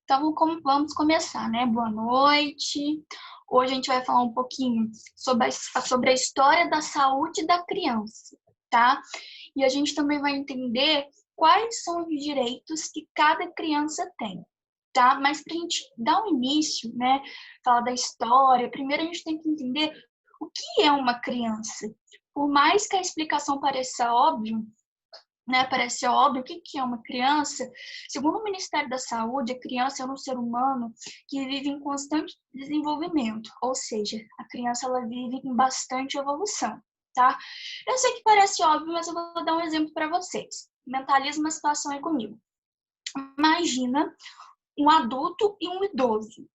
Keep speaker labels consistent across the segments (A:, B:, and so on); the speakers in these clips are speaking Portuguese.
A: Então, vamos começar, né? Boa noite. Hoje a gente vai falar um pouquinho sobre a história da saúde da criança, tá? E a gente também vai entender quais são os direitos que cada criança tem, tá? Mas para a gente dar um início, né? Falar da história, primeiro a gente tem que entender o que é uma criança. Por mais que a explicação pareça óbvia, né, parece óbvio, o que é uma criança? Segundo o Ministério da Saúde, a criança é um ser humano que vive em constante desenvolvimento, ou seja, a criança ela vive em bastante evolução, tá? Eu sei que parece óbvio, mas eu vou dar um exemplo para vocês. Mentaliza uma situação aí comigo. Imagina um adulto e um idoso.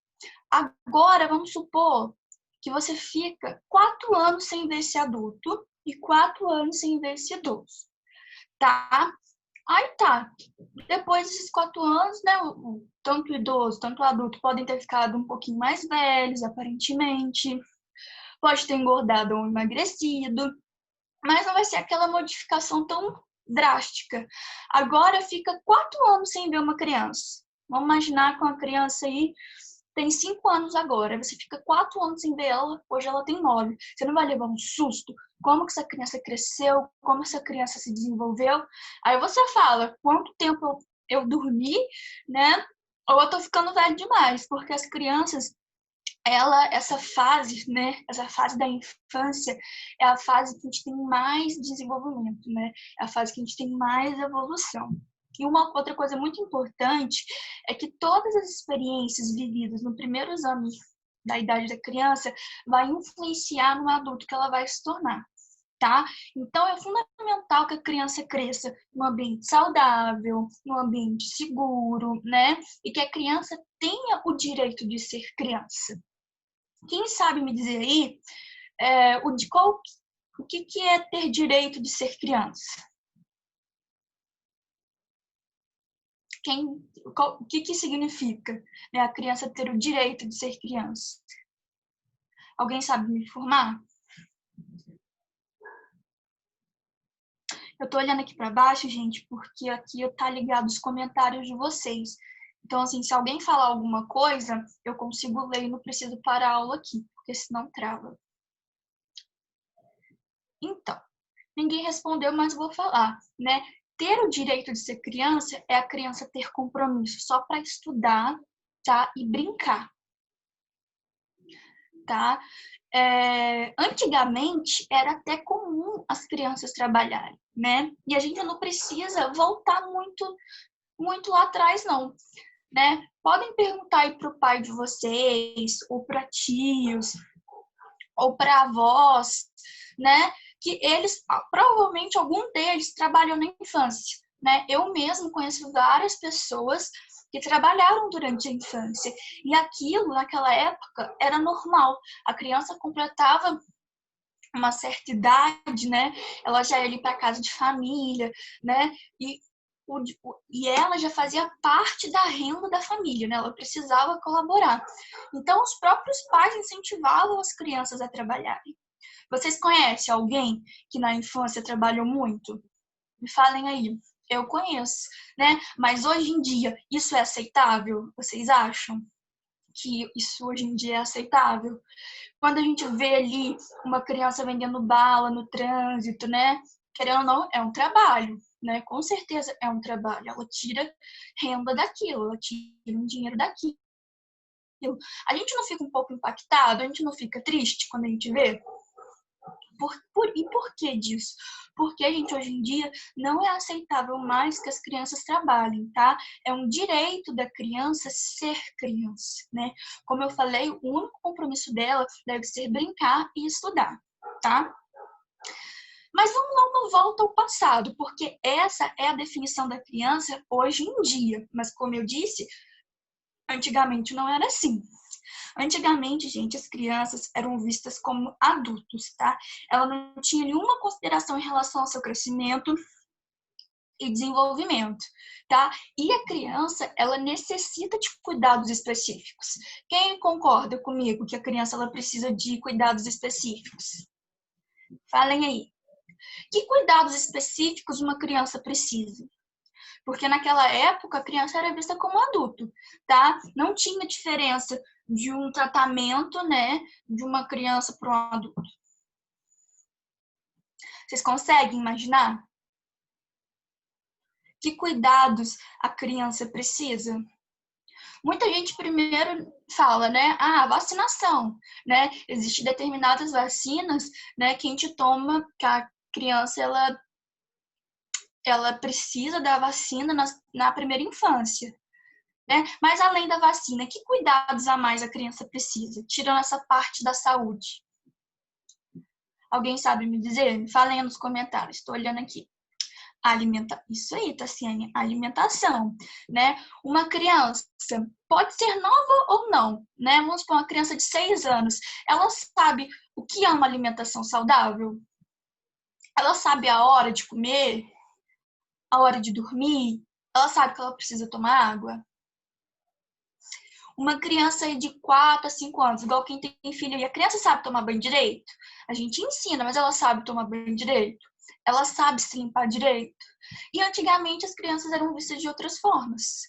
A: Agora, vamos supor que você fica 4 anos sem ver esse adulto e 4 anos sem ver esse idoso, tá? Aí tá. Depois desses 4 anos, né, tanto o idoso, tanto o adulto podem ter ficado um pouquinho mais velhos, aparentemente. Pode ter engordado ou emagrecido, mas não vai ser aquela modificação tão drástica. Agora fica 4 anos sem ver uma criança. Vamos imaginar com a criança aí tem 5 anos agora, você fica 4 anos sem ver ela, hoje ela tem 9. Você não vai levar um susto? Como que essa criança cresceu? Como essa criança se desenvolveu? Aí você fala, quanto tempo eu dormi, né? Ou eu tô ficando velho demais, porque as crianças, essa fase, né? Essa fase da infância é a fase que a gente tem mais desenvolvimento, né? É a fase que a gente tem mais evolução. E uma outra coisa muito importante é que todas as experiências vividas nos primeiros anos da idade da criança vai influenciar no adulto que ela vai se tornar, tá? Então é fundamental que a criança cresça num ambiente saudável, num ambiente seguro, né? E que a criança tenha o direito de ser criança. Quem sabe me dizer aí o que é ter direito de ser criança? O que significa, né, a criança ter o direito de ser criança? Alguém sabe me informar? Eu tô olhando aqui para baixo, gente, porque aqui tá ligado os comentários de vocês. Então, assim, se alguém falar alguma coisa, eu consigo ler e não preciso parar a aula aqui, porque senão trava. Então, ninguém respondeu, mas vou falar, né? Ter o direito de ser criança é a criança ter compromisso só para estudar, tá? E brincar, tá? Antigamente era até comum as crianças trabalharem, né? E a gente não precisa voltar muito lá atrás, não, né? Podem perguntar aí para o pai de vocês, ou para tios, ou para avós, né? Que eles, provavelmente algum deles trabalhou na infância, né? Eu mesmo conheço várias pessoas que trabalharam durante a infância e aquilo naquela época era normal. A criança completava uma certa idade, né? Ela já ia ali para casa de família, né? E ela já fazia parte da renda da família, né? Ela precisava colaborar. Então, os próprios pais incentivavam as crianças a trabalharem. Vocês conhecem alguém que na infância trabalhou muito? Me falem aí. Eu conheço, né? Mas hoje em dia, isso é aceitável? Vocês acham que isso hoje em dia é aceitável? Quando a gente vê ali uma criança vendendo bala no trânsito, né? Querendo ou não, é um trabalho, né? Com certeza é um trabalho. Ela tira renda daquilo, ela tira um dinheiro daquilo. A gente não fica um pouco impactado, a gente não fica triste quando a gente vê? E por que disso? Porque a gente hoje em dia não é aceitável mais que as crianças trabalhem, tá? É um direito da criança ser criança, né? Como eu falei, o único compromisso dela deve ser brincar e estudar, tá? Mas vamos lá uma volta ao passado, porque essa é a definição da criança hoje em dia. Mas como eu disse, antigamente não era assim. Antigamente, gente, as crianças eram vistas como adultos, tá? Ela não tinha nenhuma consideração em relação ao seu crescimento e desenvolvimento, tá? E a criança, ela necessita de cuidados específicos. Quem concorda comigo que a criança ela precisa de cuidados específicos? Falem aí. Que cuidados específicos uma criança precisa? Porque naquela época a criança era vista como adulto, tá? Não tinha diferença de um tratamento, né, de uma criança para um adulto. Vocês conseguem imaginar? Que cuidados a criança precisa? Muita gente primeiro fala, né? Ah, vacinação, né? Existem determinadas vacinas, né, que a gente toma, que a criança ela precisa da vacina na primeira infância, né? Mas além da vacina, que cuidados a mais a criança precisa, tirando essa parte da saúde? Alguém sabe me dizer? Me falem nos comentários. Estou olhando aqui. Isso aí, Tassiane, alimentação, né? Uma criança pode ser nova ou não, né? Vamos supor uma criança de 6 anos, ela sabe o que é uma alimentação saudável? Ela sabe a hora de comer, a hora de dormir, ela sabe que ela precisa tomar água. Uma criança de 4 a 5 anos, igual quem tem filho, e a criança sabe tomar banho direito? A gente ensina, mas ela sabe tomar banho direito? Ela sabe se limpar direito? E antigamente as crianças eram vistas de outras formas,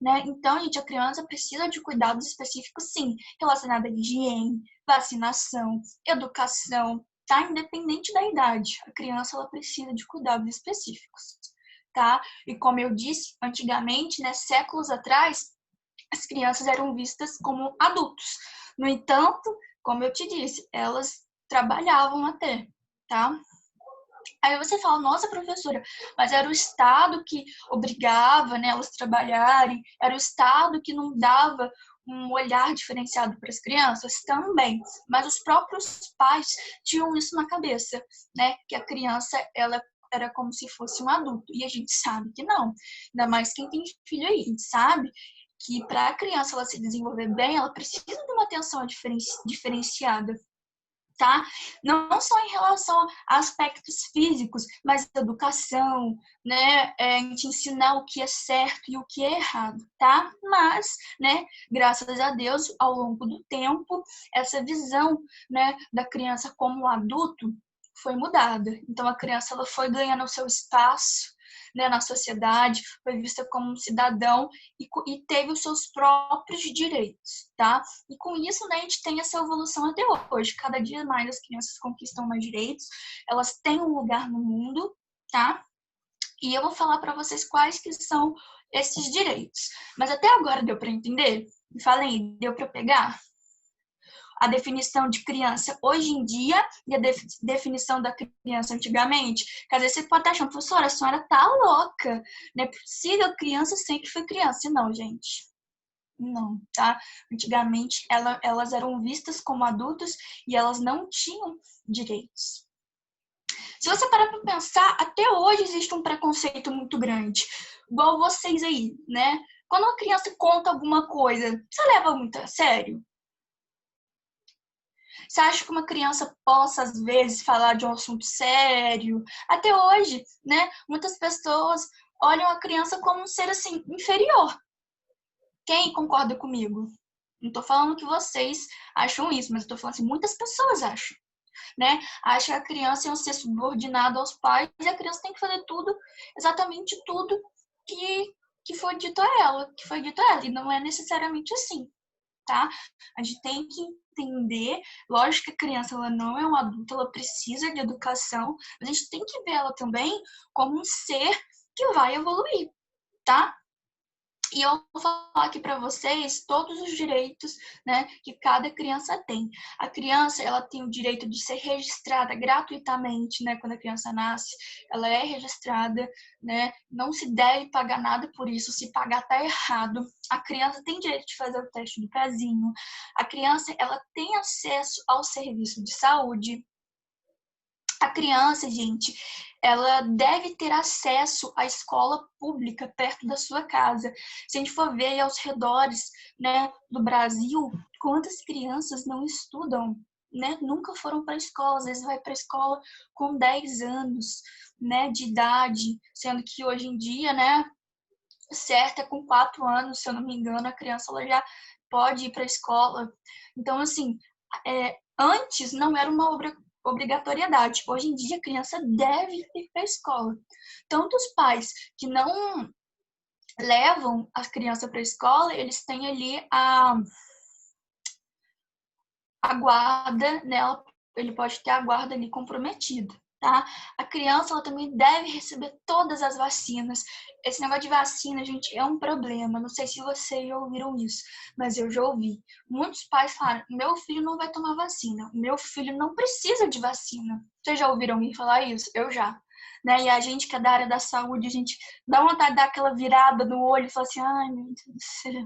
A: né? Então, gente, a criança precisa de cuidados específicos, sim, relacionados à higiene, vacinação, educação, tá? Independente da idade, a criança ela precisa de cuidados específicos, tá? E como eu disse, antigamente, né, séculos atrás, as crianças eram vistas como adultos. No entanto, como eu te disse, elas trabalhavam até, tá? Aí você fala, nossa, professora, mas era o Estado que obrigava, né, elas a trabalharem, era o Estado que não dava um olhar diferenciado para as crianças também, mas os próprios pais tinham isso na cabeça, né, que a criança, ela era como se fosse um adulto, e a gente sabe que não, ainda mais quem tem filho aí, a gente sabe que para a criança ela se desenvolver bem, ela precisa de uma atenção diferenciada, tá? Não só em relação a aspectos físicos, mas educação, né? A gente ensinar o que é certo e o que é errado, tá? Mas, né, graças a Deus, ao longo do tempo, essa visão, né, da criança como adulto foi mudada. Então, a criança ela foi ganhando o seu espaço, né, na sociedade, foi vista como um cidadão e teve os seus próprios direitos, tá? E com isso, né, a gente tem essa evolução até hoje. Cada dia mais as crianças conquistam mais direitos, elas têm um lugar no mundo, tá? E eu vou falar para vocês quais que são esses direitos. Mas até agora deu para entender? Me falem, deu para pegar? A definição de criança hoje em dia e a definição da criança antigamente. Quer dizer, você pode estar achando, professora, a senhora tá louca. Não é possível, criança sempre foi criança. Não, gente. Não, tá? Antigamente elas eram vistas como adultos e elas não tinham direitos. Se você parar para pensar, até hoje existe um preconceito muito grande. Igual vocês aí, né? Quando uma criança conta alguma coisa, você leva muito a sério? Você acha que uma criança possa, às vezes, falar de um assunto sério? Até hoje, né? Muitas pessoas olham a criança como um ser, assim, inferior. Quem concorda comigo? Não estou falando que vocês acham isso, mas estou falando assim, muitas pessoas acham, né? Acham que a criança é um ser subordinado aos pais e a criança tem que fazer tudo, exatamente tudo que foi dito a ela, que foi dito a ela. E não é necessariamente assim, tá? A gente tem que entender, lógico que a criança ela não é um adulto, ela precisa de educação, mas a gente tem que ver ela também como um ser que vai evoluir, tá? E eu vou falar aqui para vocês todos os direitos, né, que cada criança tem. A criança, ela tem o direito de ser registrada gratuitamente, né, quando a criança nasce, ela é registrada, né, não se deve pagar nada por isso, se pagar tá errado. A criança tem direito de fazer o teste do pezinho. A criança, ela tem acesso ao serviço de saúde. A criança, gente, ela deve ter acesso à escola pública perto da sua casa. Se a gente for ver aí aos redores, né, do Brasil, quantas crianças não estudam, né? Nunca foram para a escola, às vezes vai para a escola com 10 anos, né, de idade, sendo que hoje em dia, né, certo é com 4 anos, se eu não me engano, a criança ela já pode ir para a escola. Então, assim, antes não era uma obrigatoriedade. Hoje em dia, a criança deve ir para a escola. Tanto os pais que não levam as crianças para a escola, eles têm ali a guarda, né? Ele pode ter a guarda ali comprometida, tá? A criança, ela também deve receber todas as vacinas. Esse negócio de vacina, gente, é um problema. Não sei se vocês já ouviram isso, mas eu já ouvi. Muitos pais falam, meu filho não vai tomar vacina, meu filho não precisa de vacina. Vocês já ouviram alguém falar isso? Eu já. Né? E a gente que é da área da saúde, a gente dá vontade de dar aquela virada no olho e falar assim, ai, meu Deus do céu.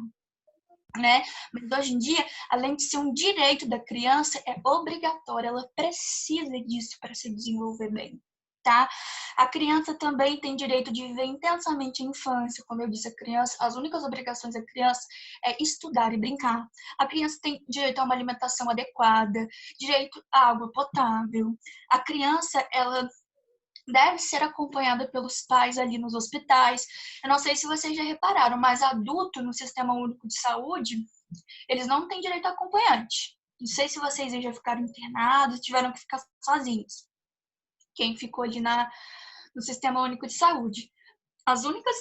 A: Né? Mas hoje em dia, além de ser um direito da criança, é obrigatório, ela precisa disso para se desenvolver bem. Tá? A criança também tem direito de viver intensamente a infância. Como eu disse, a criança, as únicas obrigações da criança é estudar e brincar. A criança tem direito a uma alimentação adequada, direito à água potável. A criança, ela deve ser acompanhada pelos pais ali nos hospitais. Eu não sei se vocês já repararam, mas adulto no Sistema Único de Saúde, eles não têm direito a acompanhante. Não sei se vocês já ficaram internados, tiveram que ficar sozinhos. Quem ficou ali no Sistema Único de Saúde. As únicas,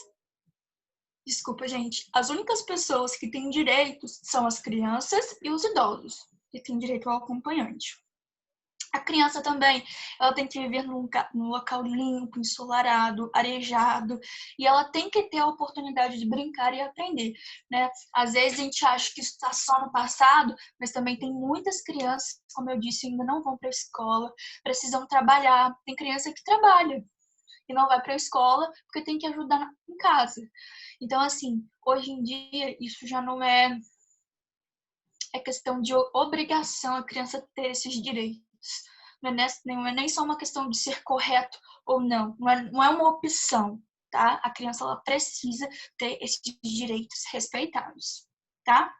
A: desculpa, gente, as únicas pessoas que têm direitos são as crianças e os idosos, que têm direito ao acompanhante. A criança também, ela tem que viver num local limpo, ensolarado, arejado, e ela tem que ter a oportunidade de brincar e aprender, né? Às vezes a gente acha que isso está só no passado, mas também tem muitas crianças, como eu disse, ainda não vão para a escola, precisam trabalhar. Tem criança que trabalha e não vai para a escola porque tem que ajudar em casa. Então, assim, hoje em dia, isso já não é questão de obrigação a criança ter esses direitos. Não é nem só uma questão de ser correto ou não. Não é uma opção, tá? A criança, ela precisa ter esses direitos respeitados, tá?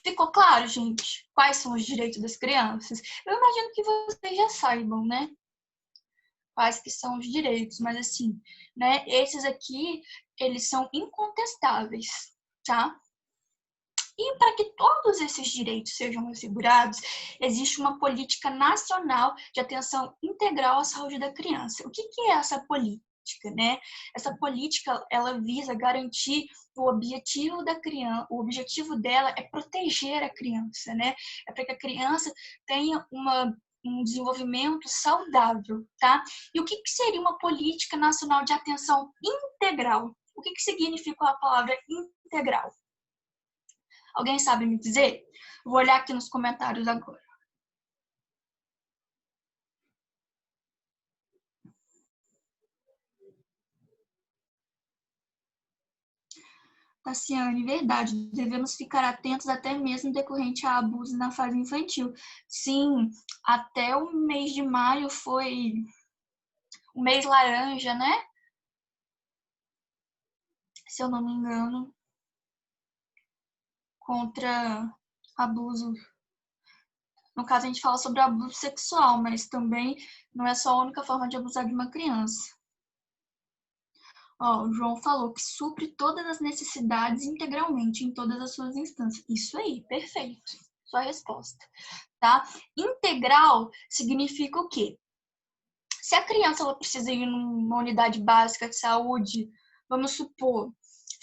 A: Ficou claro, gente, quais são os direitos das crianças? Eu imagino que vocês já saibam, né? Quais que são os direitos, mas assim, né? Esses aqui, eles são incontestáveis, tá? E para que todos esses direitos sejam assegurados, existe uma política nacional de atenção integral à saúde da criança. O que é essa política? Né? Essa política, ela visa garantir o objetivo da criança, o objetivo dela é proteger a criança, né? É para que a criança tenha um desenvolvimento saudável, tá? E o que seria uma política nacional de atenção integral? O que significa a palavra integral? Alguém sabe me dizer? Vou olhar aqui nos comentários agora. Tassiane, verdade. Devemos ficar atentos até mesmo decorrente a abuso na fase infantil. Sim, até o mês de maio foi o mês laranja, né? Se eu não me engano, contra abuso. No caso, a gente fala sobre abuso sexual, mas também não é só a única forma de abusar de uma criança. Ó, o João falou que supre todas as necessidades integralmente em todas as suas instâncias. Isso aí, perfeito. Sua resposta, tá? Integral significa o quê? Se a criança ela precisa ir numa unidade básica de saúde, vamos supor,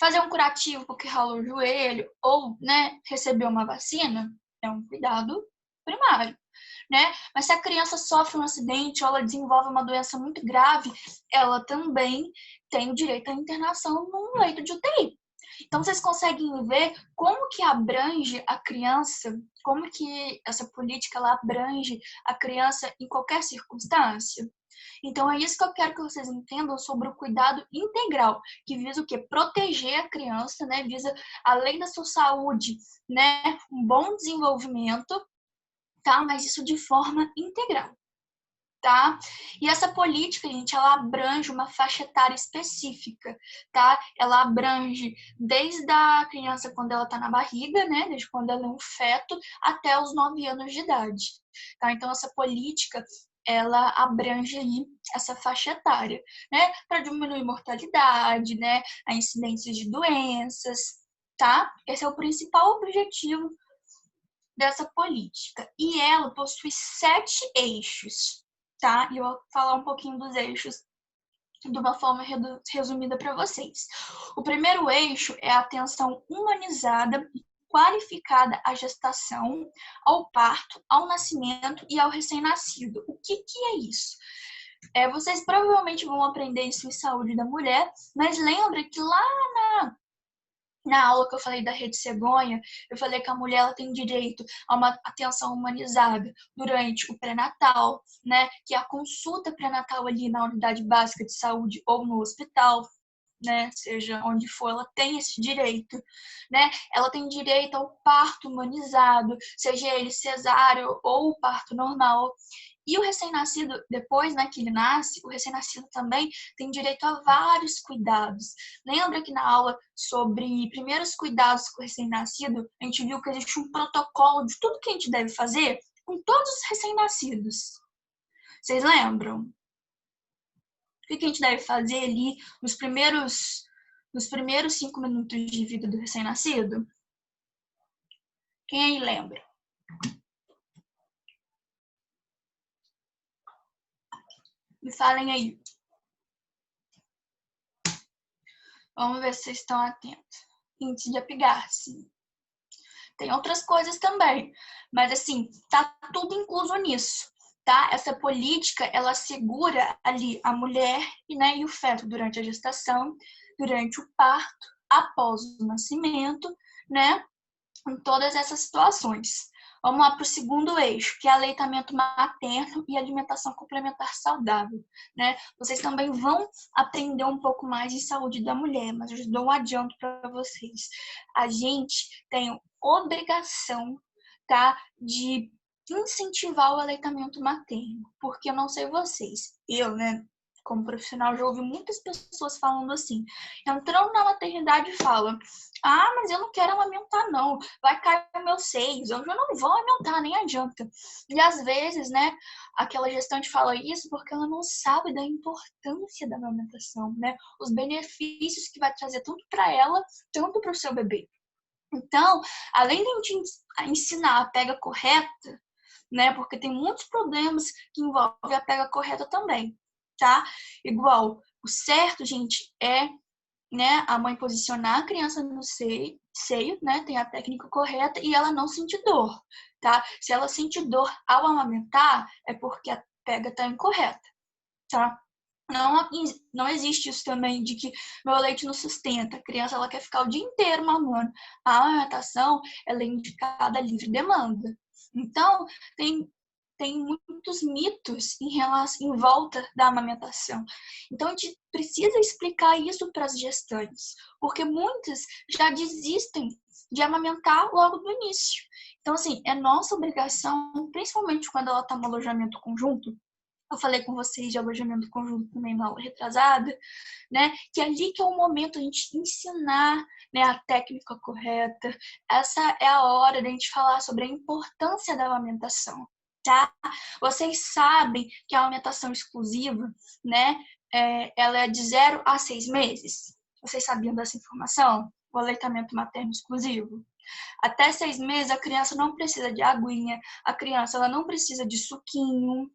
A: fazer um curativo porque ralou o joelho ou, né, receber uma vacina, é um cuidado primário, né? Mas se a criança sofre um acidente ou ela desenvolve uma doença muito grave, ela também tem o direito à internação num leito de UTI. Então, vocês conseguem ver como que abrange a criança, como que essa política ela abrange a criança em qualquer circunstância? Então, é isso que eu quero que vocês entendam sobre o cuidado integral, que visa o quê? Proteger a criança, né? Visa, além da sua saúde, né? Um bom desenvolvimento, tá? Mas isso de forma integral. Tá? E essa política, gente, ela abrange uma faixa etária específica, tá? Ela abrange desde a criança quando ela tá na barriga, né? Desde quando ela é um feto até os 9 anos de idade, tá? Então, essa política, ela abrange aí essa faixa etária, né? Para diminuir mortalidade, né? A incidência de doenças, tá? Esse é o principal objetivo dessa política. E ela possui 7 eixos, tá? E eu vou falar um pouquinho dos eixos de uma forma resumida para vocês. O primeiro eixo é a atenção humanizada e qualificada à gestação, ao parto, ao nascimento e ao recém-nascido. O que é isso? Vocês provavelmente vão aprender isso em saúde da mulher, mas lembre que lá na aula que eu falei da Rede Cegonha, eu falei que a mulher ela tem direito a uma atenção humanizada durante o pré-natal, né? Que é a consulta pré-natal ali na unidade básica de saúde ou no hospital, né? Seja onde for, ela tem esse direito, né? Ela tem direito ao parto humanizado, seja ele cesáreo ou parto normal. E o recém-nascido, depois, né, que ele nasce, o recém-nascido também tem direito a vários cuidados. Lembra que na aula sobre primeiros cuidados com o recém-nascido, a gente viu que existe um protocolo de tudo que a gente deve fazer com todos os recém-nascidos. Vocês lembram? O que a gente deve fazer ali nos primeiros 5 minutos de vida do recém-nascido? Quem aí lembra? Me falem aí. Vamos ver se vocês estão atentos. Índice de Apgar-se. Tem outras coisas também, mas assim, tá tudo incluso nisso, tá? Essa política, ela assegura ali a mulher, né, e o feto durante a gestação, durante o parto, após o nascimento, né? Em todas essas situações. Vamos lá para o segundo eixo, que é aleitamento materno e alimentação complementar saudável, né? Vocês também vão aprender um pouco mais de saúde da mulher, mas eu dou um adianto para vocês. A gente tem obrigação, tá, de incentivar o aleitamento materno, porque eu não sei vocês, eu, como profissional, já ouvi muitas pessoas falando assim, entrando na maternidade e falam: ah, mas eu não quero amamentar, não. Vai cair meus seios. Eu já não vou amamentar, nem adianta. E às vezes, né, aquela gestante fala isso porque ela não sabe da importância da amamentação, né? Os benefícios que vai trazer tanto para ela, tanto para o seu bebê. Então, além de a gente ensinar a pega correta, né? Porque tem muitos problemas que envolvem a pega correta também, tá? Igual, o certo, gente, é, né, a mãe posicionar a criança no seio, né, tem a técnica correta e ela não sentir dor, tá? Se ela sentir dor ao amamentar, é porque a pega está incorreta, tá? Não existe isso também de que meu leite não sustenta. A criança ela quer ficar o dia inteiro mamando. A amamentação ela é indicada a livre demanda. Então, tem muitos mitos em volta da amamentação. Então, a gente precisa explicar isso para as gestantes, porque muitas já desistem de amamentar logo do início. Então, assim, é nossa obrigação, principalmente quando ela está no alojamento conjunto. Eu falei com vocês de alojamento conjunto também na aula retrasada, né? Que ali que é o momento a gente ensinar, né, a técnica correta. Essa é a hora da gente falar sobre a importância da amamentação, tá? Vocês sabem que a amamentação exclusiva, né, ela é de 0 a 6 meses. Vocês sabiam dessa informação? O aleitamento materno exclusivo. Até 6 meses a criança não precisa de aguinha, a criança ela não precisa de suquinho.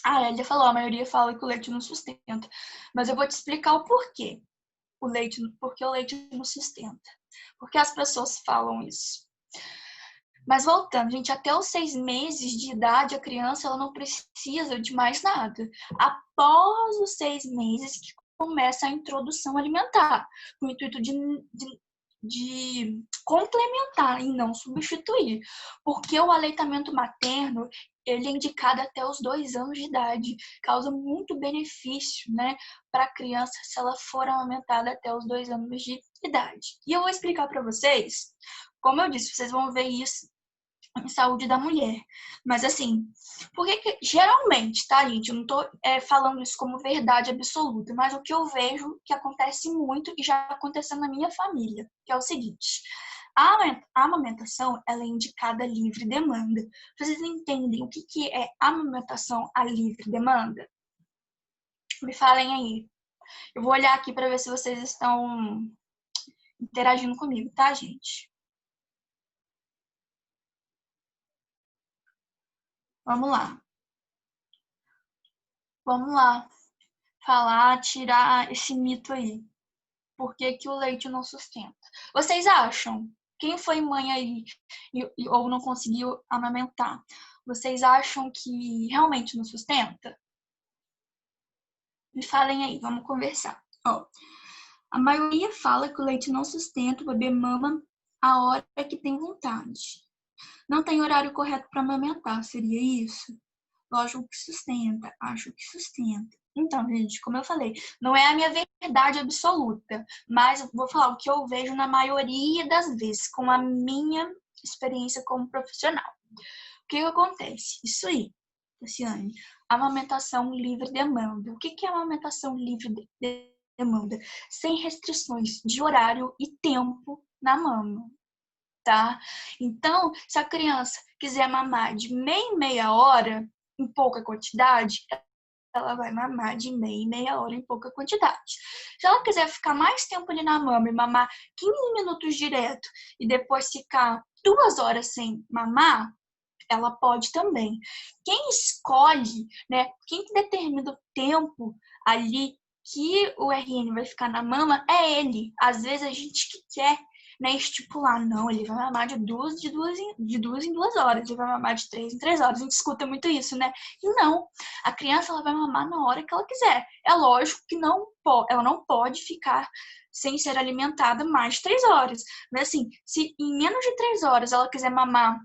A: A Elia falou, a maioria fala que o leite não sustenta. Mas eu vou te explicar o porquê. Porque o leite não sustenta. Porque as pessoas falam isso. Mas voltando, gente, até os 6 meses de idade, a criança ela não precisa de mais nada. Após os 6 meses que começa a introdução alimentar, com o intuito de complementar e não substituir. Porque o aleitamento materno, ele é indicado até os 2 anos de idade, causa muito benefício, né, para a criança se ela for amamentada até os 2 anos de idade. E eu vou explicar para vocês, como eu disse, vocês vão ver isso em saúde da mulher. Mas assim, porque geralmente, tá, gente? Eu não tô falando isso como verdade absoluta, mas o que eu vejo que acontece muito e já aconteceu na minha família, que é o seguinte: a amamentação ela é indicada a livre demanda. Vocês entendem o que é amamentação a livre demanda? Me falem aí. Eu vou olhar aqui para ver se vocês estão interagindo comigo, tá, gente? Vamos lá. Vamos lá. falar, tirar esse mito aí. Por que que o leite não sustenta? Vocês acham? Quem foi mãe aí ou não conseguiu amamentar? Vocês acham que realmente não sustenta? Me falem aí, vamos conversar. Ó, a maioria fala que o leite não sustenta, o bebê mama a hora que tem vontade. Não tem horário correto para amamentar, seria isso? Lógico que sustenta, acho que sustenta. Então, gente, como eu falei, não é a minha verdade absoluta, mas eu vou falar o que eu vejo na maioria das vezes, com a minha experiência como profissional. O que acontece? Isso aí, Luciane, amamentação livre demanda. O que é amamentação livre demanda? Sem restrições de horário e tempo na mama, tá? Então, se a criança quiser mamar de meia em meia hora, em pouca quantidade, ela vai mamar de meia em meia hora em pouca quantidade. Se ela quiser ficar mais tempo ali na mama e mamar 15 minutos direto e depois ficar 2 horas sem mamar, ela pode também. Quem escolhe, né, quem que determina o tempo ali que o RN vai ficar na mama é ele. Às vezes a gente que quer, né, estipular, não, ele vai mamar de duas em 2 horas, ele vai mamar de 3 em 3 horas. A gente escuta muito isso, né? E não, a criança ela vai mamar na hora que ela quiser. É lógico que ela não pode ficar sem ser alimentada mais de 3 horas. Mas assim, se em menos de 3 horas ela quiser mamar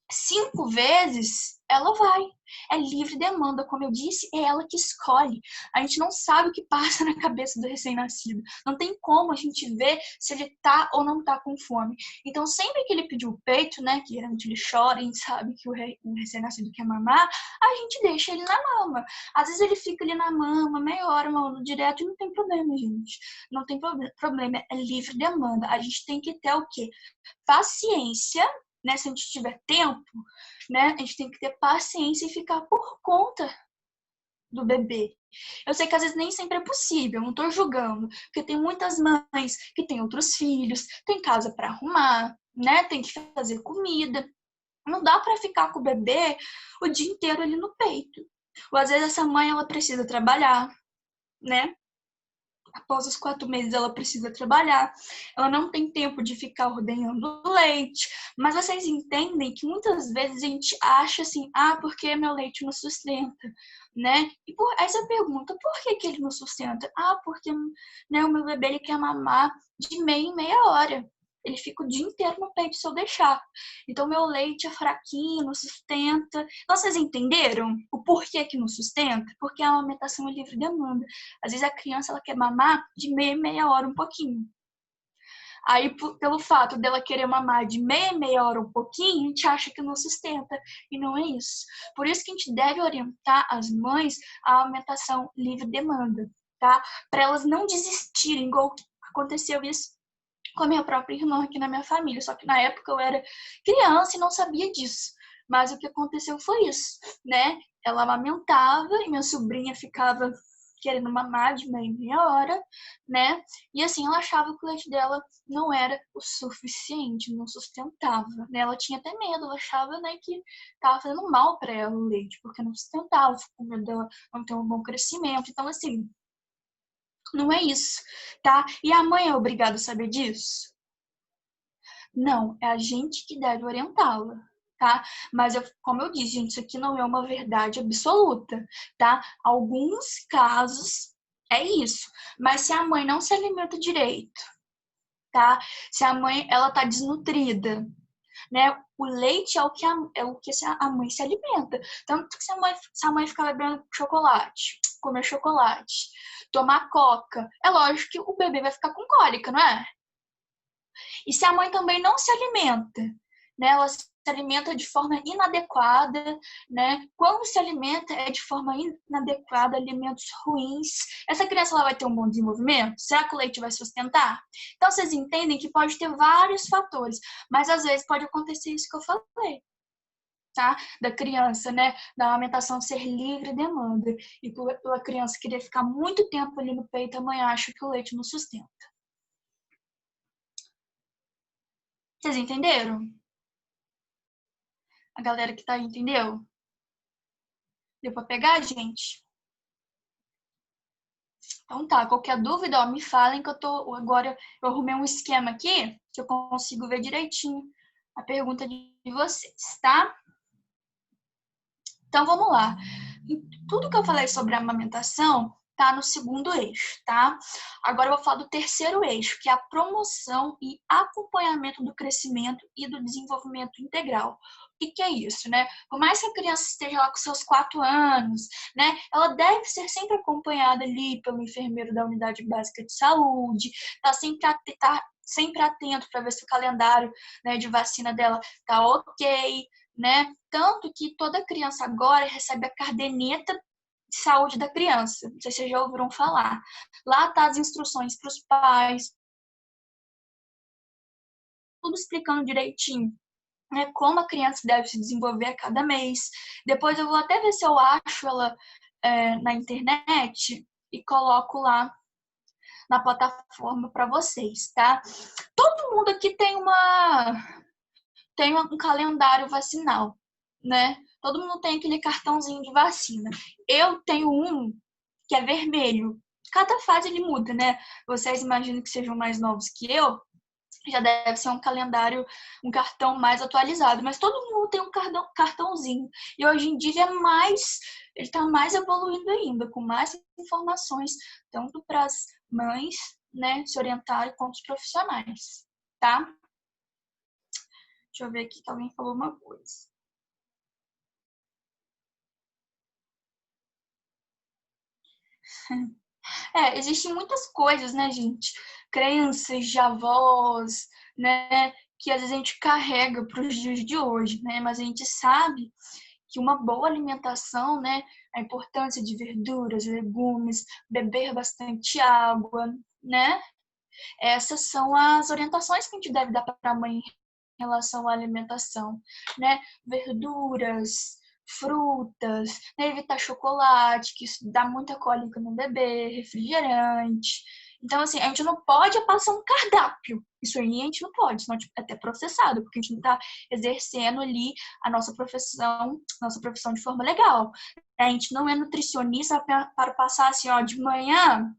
A: 5 vezes, ela vai. É livre demanda, como eu disse, é ela que escolhe. A gente não sabe o que passa na cabeça do recém-nascido. Não tem como a gente ver se ele tá ou não tá com fome. Então, sempre que ele pediu o peito, né, que geralmente ele chora, a gente sabe que o recém-nascido quer mamar, a gente deixa ele na mama. Às vezes ele fica ali na mama, meia hora, mamando direto, e não tem problema, gente. Não tem problema, é livre demanda. A gente tem que ter o quê? Paciência, né? Se a gente tiver tempo, né? A gente tem que ter paciência e ficar por conta do bebê. Eu sei que às vezes nem sempre é possível, não tô julgando, porque tem muitas mães que têm outros filhos, tem casa para arrumar, né? Tem que fazer comida. Não dá para ficar com o bebê o dia inteiro ali no peito. Ou às vezes essa mãe ela precisa trabalhar, né? Após os 4 meses ela precisa trabalhar, ela não tem tempo de ficar ordenhando leite, mas vocês entendem que muitas vezes a gente acha assim, porque meu leite não sustenta, né? Aí você pergunta, por que ele não sustenta? Porque, né, o meu bebê ele quer mamar de meia em meia hora. Ele fica o dia inteiro no peito se eu deixar. Então, meu leite é fraquinho, não sustenta. Então, vocês entenderam o porquê que não sustenta? Porque a amamentação é livre demanda. Às vezes a criança ela quer mamar de meia em meia hora um pouquinho. Aí, pelo fato dela querer mamar de meia em meia hora um pouquinho, a gente acha que não sustenta. E não é isso. Por isso que a gente deve orientar as mães à amamentação livre demanda, tá? Para elas não desistirem, igual aconteceu isso com a minha própria irmã aqui na minha família. Só que na época eu era criança e não sabia disso. Mas o que aconteceu foi isso, né? Ela amamentava e minha sobrinha ficava querendo mamar de meia em meia hora, né? E assim, ela achava que o leite dela não era o suficiente, não sustentava, né? Ela tinha até medo, ela achava, né, que tava fazendo mal para ela o leite, porque não sustentava, ficou com medo dela não ter um bom crescimento. Então, assim, não é isso, tá? E a mãe é obrigada a saber disso? Não, é a gente que deve orientá-la, tá? Mas, como eu disse, gente, isso aqui não é uma verdade absoluta, tá? Alguns casos é isso. Mas se a mãe não se alimenta direito, tá? Se a mãe, ela tá desnutrida, né? O leite é o que a mãe se alimenta. Tanto que se a mãe ficar bebendo chocolate, comer chocolate, tomar coca, é lógico que o bebê vai ficar com cólica, não é? E se a mãe também não se alimenta, né? Ela se alimenta de forma inadequada, né? Quando se alimenta é de forma inadequada, alimentos ruins. Essa criança ela vai ter um bom desenvolvimento? Será que o leite vai sustentar? Então vocês entendem que pode ter vários fatores, mas às vezes pode acontecer isso que eu falei. Tá? Da criança, né? Da amamentação ser livre demanda. E pela criança querer ficar muito tempo ali no peito, a mãe acha que o leite não sustenta. Vocês entenderam? A galera que tá aí, entendeu? Deu pra pegar, gente? Então tá, qualquer dúvida, ó, me falem que agora eu arrumei um esquema aqui que eu consigo ver direitinho a pergunta de vocês, tá? Então vamos lá. Tudo que eu falei sobre a amamentação tá no segundo eixo, tá? Agora eu vou falar do terceiro eixo, que é a promoção e acompanhamento do crescimento e do desenvolvimento integral. O que é isso, né? Por mais que a criança esteja lá com seus 4 anos, né? Ela deve ser sempre acompanhada ali pelo enfermeiro da unidade básica de saúde, tá sempre atento para ver se o calendário, né, de vacina dela tá ok, né? Tanto que toda criança agora recebe a caderneta de saúde da criança. Não sei se vocês já ouviram falar. Lá tá as instruções para os pais, tudo explicando direitinho, né, como a criança deve se desenvolver a cada mês. Depois eu vou até ver se eu acho ela na internet e coloco lá na plataforma para vocês, tá? Todo mundo aqui tem um calendário vacinal, né? Todo mundo tem aquele cartãozinho de vacina. Eu tenho um que é vermelho. Cada fase ele muda, né? Vocês imaginam que sejam mais novos que eu, já deve ser um calendário, um cartão mais atualizado, mas todo mundo tem um cartãozinho. E hoje em dia ele está mais evoluindo ainda, com mais informações, tanto para as mães, né, se orientarem, quanto os profissionais, tá? Deixa eu ver aqui que alguém falou uma coisa. Existem muitas coisas, né, gente? Crenças de avós, né? Que às vezes a gente carrega para os dias de hoje, né? Mas a gente sabe que uma boa alimentação, né? A importância de verduras, legumes, beber bastante água, né? Essas são as orientações que a gente deve dar para a mãe em relação à alimentação, né? Verduras, frutas, né? Evitar chocolate, que isso dá muita cólica no bebê, refrigerante. Então, assim, a gente não pode passar um cardápio. Isso aí a gente não pode, senão é até processado, porque a gente não está exercendo ali a nossa profissão de forma legal. A gente não é nutricionista para passar assim, ó, de manhã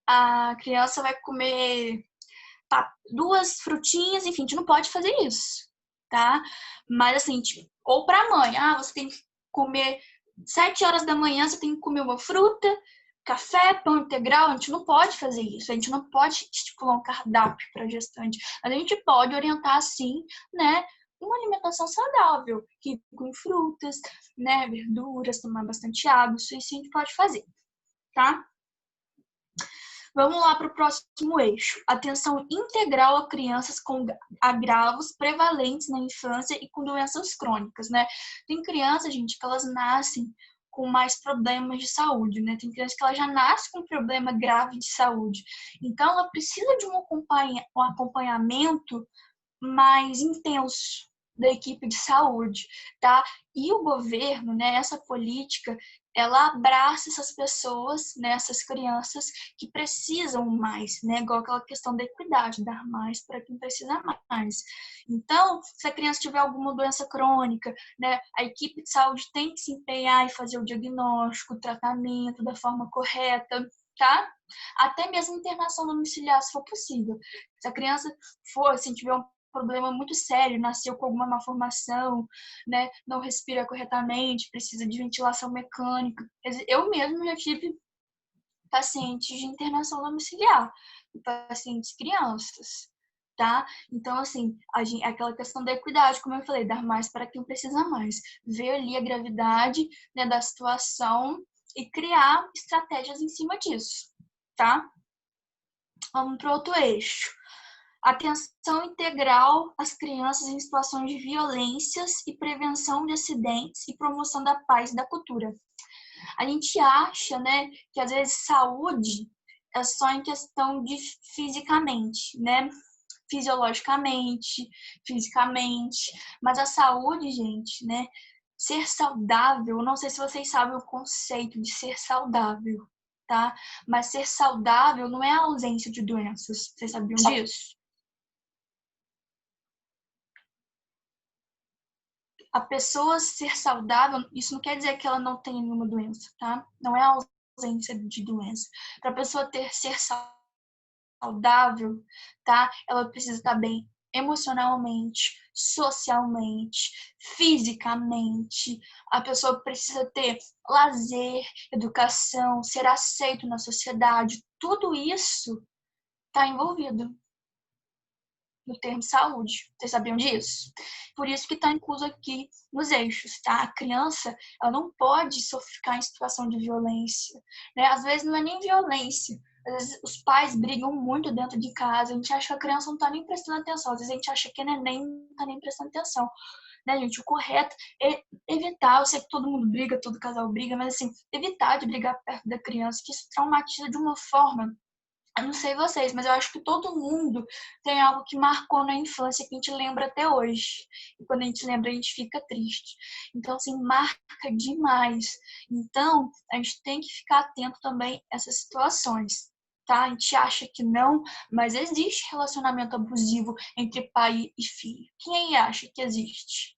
A: a criança vai comer duas frutinhas, enfim, a gente não pode fazer isso, tá? Mas assim, tipo, ou pra mãe, você tem que comer 7 horas da manhã, você tem que comer uma fruta, café, pão integral, a gente não pode fazer isso, a gente não pode estipular um cardápio para gestante, mas a gente pode orientar sim, né, uma alimentação saudável, rico em frutas, né, verduras, tomar bastante água, isso a gente pode fazer, tá? Vamos lá para o próximo eixo. Atenção integral a crianças com agravos prevalentes na infância e com doenças crônicas, né? Tem crianças, gente, que elas nascem com mais problemas de saúde, né? Tem crianças que ela já nasce com um problema grave de saúde. Então, ela precisa de um acompanhamento mais intenso da equipe de saúde, tá? E o governo, né, essa política, ela abraça essas pessoas, né, essas crianças que precisam mais, né, igual aquela questão da equidade, dar mais para quem precisa mais. Então, se a criança tiver alguma doença crônica, né, a equipe de saúde tem que se empenhar em fazer o diagnóstico, o tratamento da forma correta, tá? Até mesmo internação domiciliar, se for possível. Se a criança for, se tiver um problema muito sério, nasceu com alguma malformação, né, não respira corretamente, precisa de ventilação mecânica. Eu mesmo já tive pacientes de internação domiciliar, pacientes crianças, tá? Então, assim, aquela questão da equidade, como eu falei, dar mais para quem precisa mais. Ver ali a gravidade, né, da situação e criar estratégias em cima disso, tá? Vamos para outro eixo. Atenção integral às crianças em situações de violências e prevenção de acidentes e promoção da paz e da cultura. A gente acha, né, que às vezes saúde é só em questão de fisicamente, né? Fisiologicamente, fisicamente, mas a saúde, gente, né? Ser saudável, não sei se vocês sabem o conceito de ser saudável, tá? Mas ser saudável não é a ausência de doenças. Vocês sabiam disso? A pessoa ser saudável, isso não quer dizer que ela não tem nenhuma doença, tá? Não é a ausência de doença. Para a pessoa ser saudável, tá? Ela precisa estar bem emocionalmente, socialmente, fisicamente. A pessoa precisa ter lazer, educação, ser aceito na sociedade. Tudo isso está envolvido no termo saúde. Vocês sabiam disso? Por isso que está incluso aqui nos eixos, tá? A criança, ela não pode ficar em situação de violência, né? Às vezes não é nem violência. Às vezes os pais brigam muito dentro de casa, a gente acha que a criança não está nem prestando atenção, às vezes a gente acha que a neném não está nem prestando atenção, né, gente? O correto é evitar, eu sei que todo mundo briga, todo casal briga, mas assim, evitar de brigar perto da criança, que isso traumatiza de uma forma. Eu não sei vocês, mas eu acho que todo mundo tem algo que marcou na infância que a gente lembra até hoje. E quando a gente lembra, a gente fica triste. Então, assim, marca demais. Então, a gente tem que ficar atento também a essas situações, tá? A gente acha que não, mas existe relacionamento abusivo entre pai e filho. Quem aí acha que existe?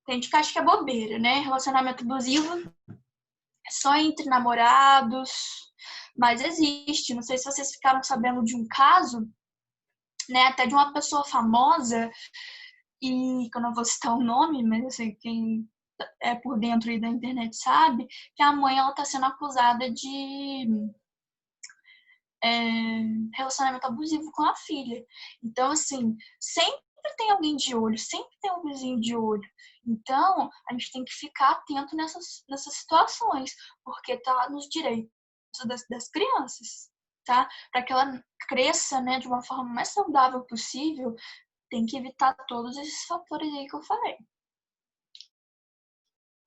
A: Tem gente que acha que é bobeira, né? Relacionamento abusivo é só entre namorados, mas existe. Não sei se vocês ficaram sabendo de um caso, né, até de uma pessoa famosa, e que eu não vou citar o nome, mas assim, quem é por dentro aí da internet sabe, que a mãe ela tá sendo acusada de relacionamento abusivo com a filha. Então, assim, sempre tem alguém de olho, sempre tem um vizinho de olho. Então, a gente tem que ficar atento nessas situações, porque tá nos direitos das crianças, tá? Para que ela cresça, né, de uma forma mais saudável possível, tem que evitar todos esses fatores aí que eu falei.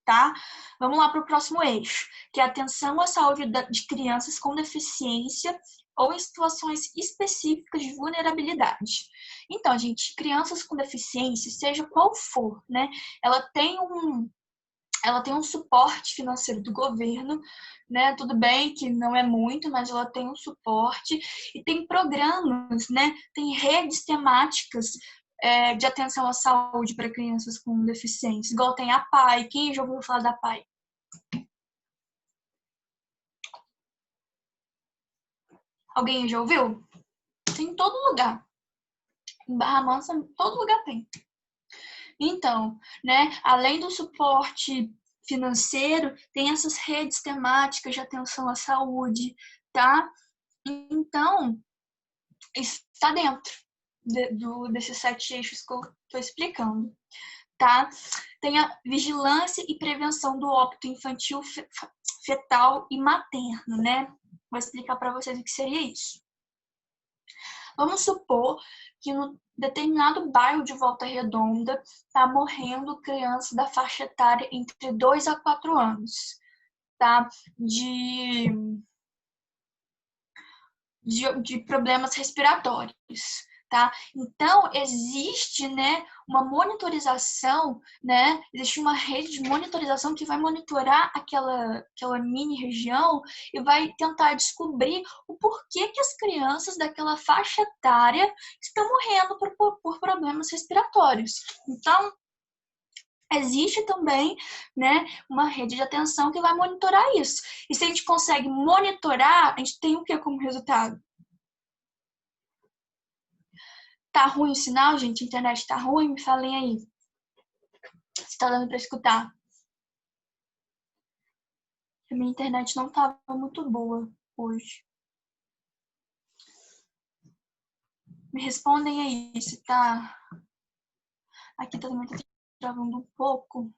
A: Tá? Vamos lá para o próximo eixo, que é a atenção à saúde de crianças com deficiência ou em situações específicas de vulnerabilidade. Então, gente, crianças com deficiência, seja qual for, né, ela tem um suporte financeiro do governo, né? Tudo bem que não é muito, mas ela tem um suporte e tem programas, né? Tem redes temáticas de atenção à saúde para crianças com deficiência, igual tem a PAI. Quem já ouviu falar da PAI? Alguém já ouviu? Tem em todo lugar. Em Barra Mansa, em todo lugar tem. Então, né, além do suporte financeiro, tem essas redes temáticas de atenção à saúde, tá? Então, está dentro desses 7 eixos que eu estou explicando, tá? Tem a vigilância e prevenção do óbito infantil, fetal e materno, né? Vou explicar para vocês o que seria isso. Vamos supor que no determinado bairro de Volta Redonda está morrendo criança da faixa etária entre 2 a 4 anos, tá? De problemas respiratórios, tá? Então, existe, né, uma monitorização, né? Existe uma rede de monitorização que vai monitorar aquela mini região e vai tentar descobrir o porquê que as crianças daquela faixa etária estão morrendo por problemas respiratórios. Então, existe também, né, uma rede de atenção que vai monitorar isso. E se a gente consegue monitorar, a gente tem o que como resultado? Tá ruim o sinal, gente? A internet tá ruim? Me falem aí. Se tá dando pra escutar. A minha internet não tava muito boa hoje. Me respondem aí se tá... Aqui também tá travando um pouco.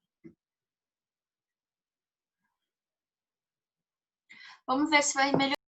A: Vamos ver se vai melhorar.